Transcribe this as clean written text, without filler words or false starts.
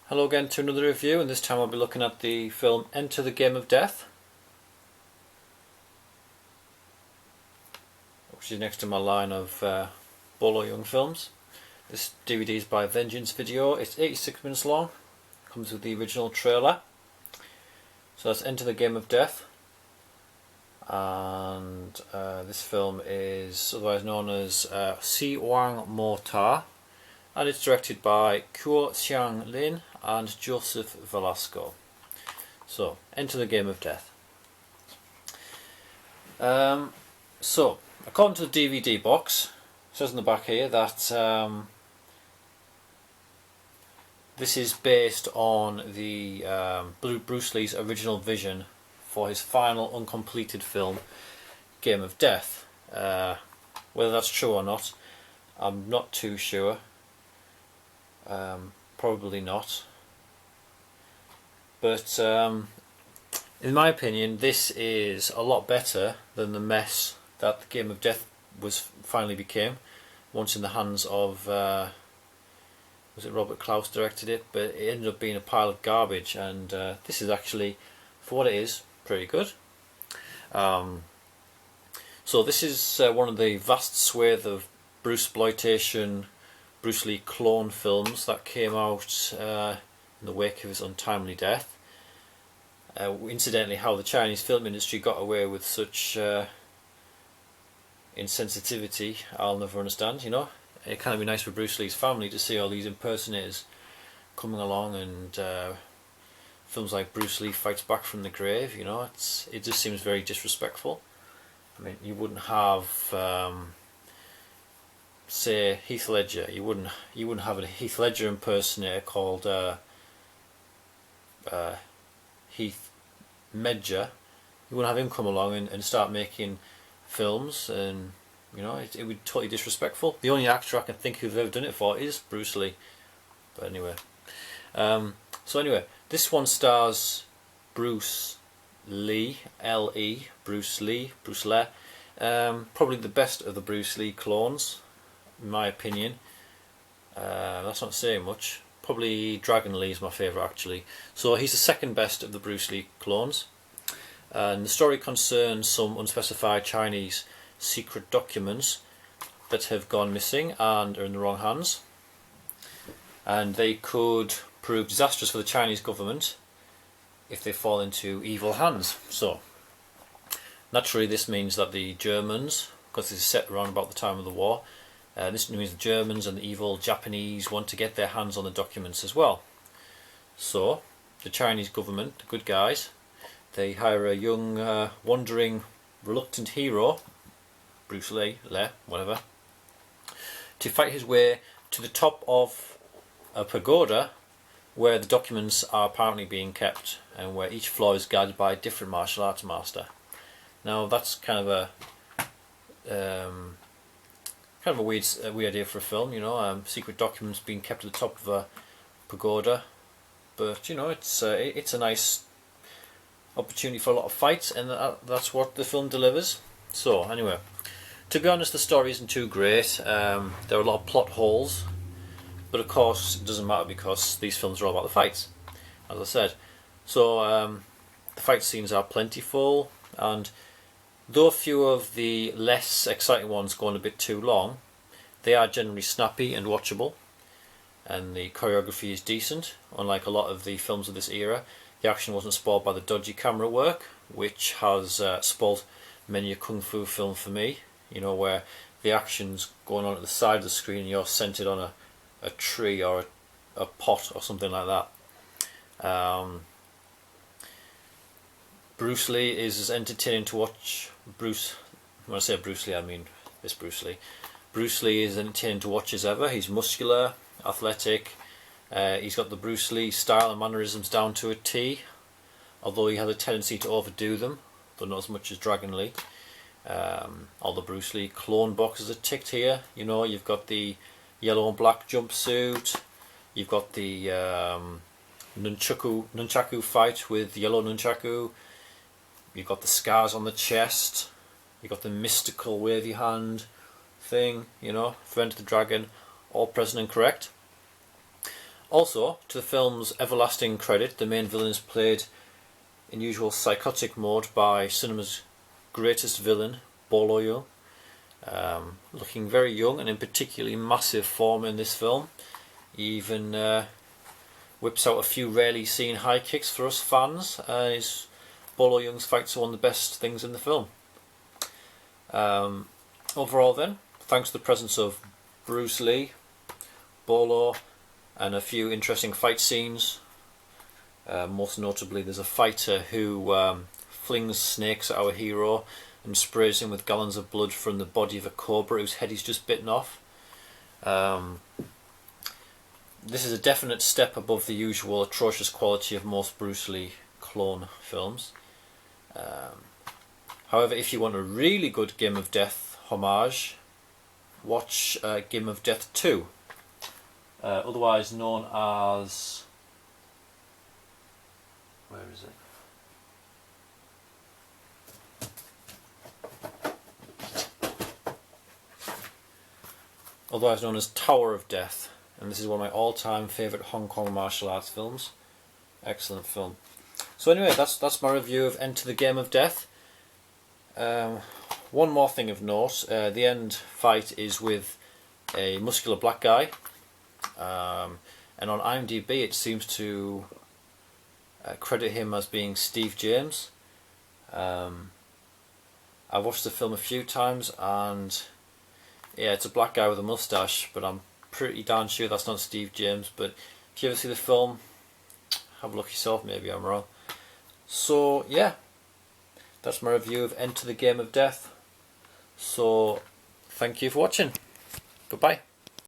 Hello again to another review, and this time I'll be looking at the film Enter the Game of Death, which is next to my line of Bolo Yeung films. This DVD is by Vengeance Video. It's 86 minutes long, comes with the original trailer. So that's Enter the Game of Death, and this film is otherwise known as Si Wang Mo Ta, and it's directed by Kuo Xiang Lin and Joseph Velasco. So, Enter the Game of Death. So, according to the DVD box, it says in the back here that this is based on the Bruce Lee's original vision for his final uncompleted film, Game of Death. Whether that's true or not, I'm not too sure. Probably not. But in my opinion, this is a lot better than the mess that the Game of Death finally became once in the hands of was it Robert Klaus directed it, but it ended up being a pile of garbage, and this is actually, for what it is, pretty good. So this is one of the vast swathe of Bruceploitation, Bruce Lee clone films that came out in the wake of his untimely death. Incidentally, how the Chinese film industry got away with such insensitivity, I'll never understand. You know, it can be nice for Bruce Lee's family to see all these impersonators coming along, and films like Bruce Lee Fights Back from the Grave. You know, it just seems very disrespectful. I mean, you wouldn't have say Heath Ledger. You wouldn't have a Heath Ledger impersonator called Heath Ledger. You wouldn't have him come along and start making films, and you know, it would be totally disrespectful. The only actor I can think who's ever done it for is Bruce Lee. But anyway, so anyway, this one stars Bruce Lee, L-E, Bruce Lee, Bruce Lee. Probably the best of the Bruce Lee clones, in my opinion. That's not saying much. Probably Dragon Lee is my favourite, actually. So he's the second best of the Bruce Lee clones. And the story concerns some unspecified Chinese secret documents that have gone missing and are in the wrong hands. And they could prove disastrous for the Chinese government if they fall into evil hands. So, naturally this means that the Germans, because this is set around about the time of the war, this means the Germans and the evil Japanese want to get their hands on the documents as well. So, the Chinese government, the good guys, they hire a young, wandering, reluctant hero, Bruce Lee, whatever, to fight his way to the top of a pagoda where the documents are apparently being kept, and where each floor is guarded by a different martial arts master. Now that's kind of a weird idea for a film, you know, secret documents being kept at the top of a pagoda, but you know, it's a nice opportunity for a lot of fights, and that's what the film delivers. So anyway, to be honest, the story isn't too great. There are a lot of plot holes, but of course it doesn't matter because these films are all about the fights, as I said. So the fight scenes are plentiful, and though a few of the less exciting ones go on a bit too long, they are generally snappy and watchable, and the choreography is decent. Unlike a lot of the films of this era, the action wasn't spoiled by the dodgy camera work, which has spoiled many a kung fu film for me. You know, where the action's going on at the side of the screen and you're centered on a tree or a pot or something like that. Bruce Lee is as entertaining to watch. When I say Bruce Lee, I mean this Bruce Lee. Bruce Lee is entertaining to watch as ever. He's muscular, athletic. He's got the Bruce Lee style and mannerisms down to a T, although he has a tendency to overdo them, though not as much as Dragon Lee. All the Bruce Lee clone boxes are ticked here. You know, you've got the yellow and black jumpsuit. You've got the nunchaku fight with yellow nunchaku. You've got the scars on the chest. You've got the mystical wavy hand thing, you know, for Enter the Dragon, all present and correct. Also, to the film's everlasting credit, the main villain is played in usual psychotic mode by cinema's greatest villain, Bolo Yeung. Looking very young and in particularly massive form in this film. He even whips out a few rarely seen high kicks for us fans. Bolo Yeung's fights are one of the best things in the film. Overall then, thanks to the presence of Bruce Lee, Bolo, and a few interesting fight scenes. Most notably, there's a fighter who flings snakes at our hero and sprays him with gallons of blood from the body of a cobra whose head he's just bitten off. This is a definite step above the usual atrocious quality of most Bruce Lee clone films. However, if you want a really good Game of Death homage, watch Game of Death 2, otherwise known as... where is it? Otherwise known as Tower of Death, and this is one of my all-time favourite Hong Kong martial arts films. Excellent film. So anyway, that's my review of Enter the Game of Death. One more thing of note, the end fight is with a muscular black guy, and on IMDb it seems to credit him as being Steve James. I've watched the film a few times, and yeah, it's a black guy with a moustache, but I'm pretty darn sure that's not Steve James. But if you ever see the film, have a look yourself, maybe I'm wrong. So yeah, that's my review of Enter the Game of Death. So thank you for watching. Goodbye.